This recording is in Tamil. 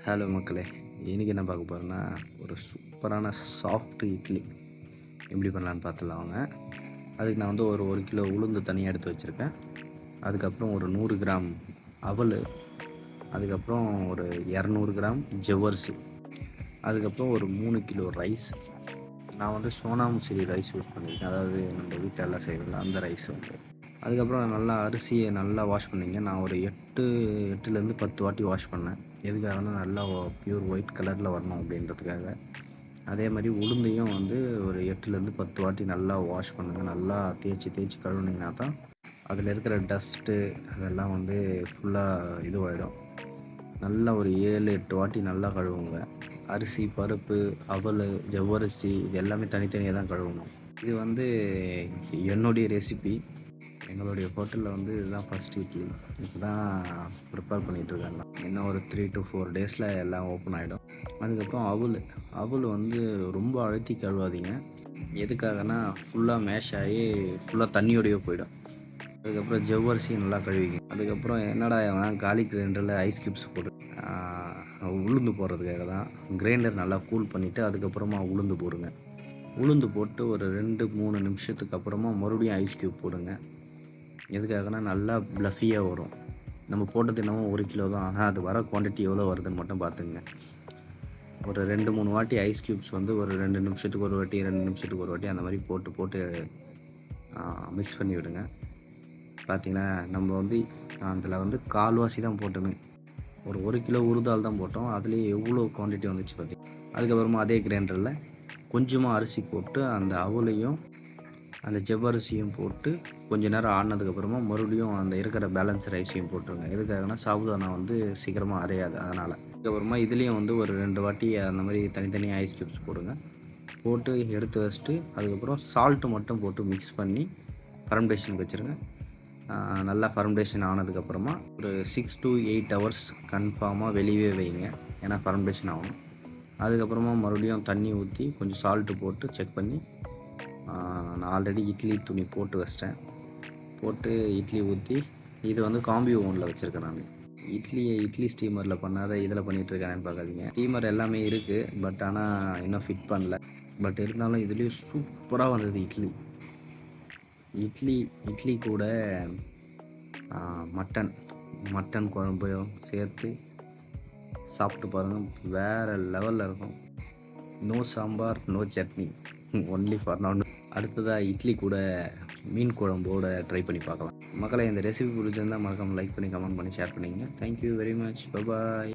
ஹலோ மக்களே! இன்னைக்கு என்ன பார்க்க போறோம்னா, ஒரு சூப்பரான சாஃப்ட் இட்லி எப்படி பண்ணலான்னு பார்த்துடலாம் வாங்க. அதுக்கு நான் வந்து ஒரு 1 கிலோ உளுந்து தனியா எடுத்து வச்சுருக்கேன். அதுக்கப்புறம் ஒரு 100 கிராம் அவலு, அதுக்கப்புறம் ஒரு 200 கிராம் ஜவ்வரிசி, அதுக்கப்புறம் ஒரு 3 கிலோ ரைஸ். நான் வந்து சோனா மசூரி ரைஸ் யூஸ் பண்ணியிருக்கேன். அதாவது நம்ம வீட்ல எல்லாம் செய்வோம்ல அந்த ரைஸ் வந்து. அதுக்கப்புறம் நல்லா அரிசியை நல்லா வாஷ் பண்ணிங்க. நான் ஒரு 8லேருந்து 10 வாட்டி வாஷ் பண்ணேன். எதுக்காகனா நல்லா பியூர் ஒயிட் கலரில் வரணும் அப்படின்றதுக்காக. அதே மாதிரி உளுந்தையும் வந்து ஒரு 8லேருந்து 10 வாட்டி நல்லா வாஷ் பண்ணுங்கள். நல்லா தேய்ச்சி தேய்ச்சி கழுவுனீங்கன்னா தான் அதில் இருக்கிற டஸ்ட்டு அதெல்லாம் வந்து ஃபுல்லாக இதுவாகிடும். நல்லா ஒரு 7-8 வாட்டி நல்லா கழுவுங்க. அரிசி, பருப்பு, அவல், ஜவ்வரிசி இது எல்லாமே தனித்தனியாக தான் கழுவணும். இது வந்து என்னுடைய ரெசிபி. எங்களுடைய ஹோட்டலில் வந்து இதுதான் ஃபஸ்ட் இட்லி. இப்போ தான் ப்ரிப்பேர் பண்ணிகிட்ருக்காங்க. இன்னும் ஒரு 3 to 4 டேஸில் எல்லாம் ஓப்பன் ஆகிடும். அதுக்கப்புறம் அவல் வந்து ரொம்ப அழுத்தி கழுவாதீங்க. எதுக்காகனா ஃபுல்லாக மேஷ் ஆகி ஃபுல்லாக தண்ணியோடையே போயிடும். அதுக்கப்புறம் ஜவ்வரிசி நல்லா கழுவிக்கங்க. அதுக்கப்புறம் என்னடா இவன் கார்லிக் கிரைண்டரில் ஐஸ் கியூப்ஸ் போட்டு உளுந்து போடுறதுக்காக தான். கிரைண்டர் நல்லா கூல் பண்ணிவிட்டு அதுக்கப்புறமா உளுந்து போடுங்க. உளுந்து போட்டு ஒரு 2-3 நிமிஷத்துக்கு அப்புறமா மறுபடியும் ஐஸ் கியூப் போடுங்க. எதுக்காகனா நல்லா ப்ளஃபியாக வரும். நம்ம போட்டது என்னமோ 1 கிலோ தான். ஆனால் அது வர குவான்டிட்டி எவ்வளோ வருதுன்னு மட்டும் பார்த்துங்க. ஒரு 2-3 வாட்டி ஐஸ் கியூப்ஸ் வந்து ஒரு 2 நிமிஷத்துக்கு ஒரு வாட்டி 2 நிமிஷத்துக்கு ஒரு வாட்டி அந்த மாதிரி போட்டு மிக்ஸ் பண்ணி விடுங்க. பார்த்திங்கன்னா நம்ம வந்து அதில் வந்து கால்வாசி தான் போட்டோமே. ஒரு 1 கிலோ உளுந்தால் தான் போட்டோம். அதுலேயே எவ்வளோ குவான்டிட்டி வந்துச்சு பார்த்திங்க. அதுக்கப்புறமா அதே கிரைண்டரில் கொஞ்சமாக அரிசி போட்டு அந்த அவலையும் அந்த ஜவ்வரிசியும் போட்டு கொஞ்சம் நேரம் ஆடினதுக்கப்புறமா மறுபடியும் அந்த இருக்கிற பேலன்ஸ் ரைஸையும் போட்டுருங்க. எதுக்காகனா சாபுதானா வந்து சீக்கிரமாக அரையாது அதனால். அதுக்கப்புறமா இதுலேயும் வந்து ஒரு 2 வாட்டி அந்த மாதிரி தனித்தனியாக ஐஸ் கியூப்ஸ் போடுங்க. போட்டு எடுத்து வச்சுட்டு அதுக்கப்புறம் சால்ட்டு மட்டும் போட்டு மிக்ஸ் பண்ணி ஃபர்மெண்டேஷனுக்கு வச்சுருங்க. நல்லா ஃபர்மெண்டேஷன் ஆனதுக்கப்புறமா ஒரு 6 to 8 ஹவர்ஸ் கன்ஃபார்மாக வெளியவே வைங்க. ஏன்னா ஃபர்மெண்டேஷன் ஆகணும். அதுக்கப்புறமா மறுபடியும் தண்ணி ஊற்றி கொஞ்சம் சால்ட்டு போட்டு செக் பண்ணி நான் ஆல்ரெடி இட்லி துணி போட்டு வச்சிட்டேன். போட்டு இட்லி ஊற்றி இது வந்து காம்பி ஓவனில் வச்சுருக்கேன் நான். இட்லி ஸ்டீமரில் பண்ணாத இதில் பண்ணிகிட்ருக்கேன்னு பார்க்காதீங்க. ஸ்டீமர் எல்லாமே இருக்குது. பட் ஆனால் இன்னும் ஃபிட் பண்ணல. பட் இருந்தாலும் இதுலேயும் சூப்பராக வந்தது இட்லி கூட மட்டன் குழம்பையும் சேர்த்து சாப்பிட்டு பாருங்கள். வேறு லெவலில் இருக்கும். No sambar, no chutney, only for naan. அடுத்ததாக இட்லி கூட மீன் குழம்போடு ட்ரை பண்ணி பார்க்கலாம். மக்களை இந்த ரெசிபி பிடிச்சிருந்தால் மறக்காமல் லைக் பண்ணி கமெண்ட் பண்ணி ஷேர் பண்ணிங்க. Thank you very much. Bye bye.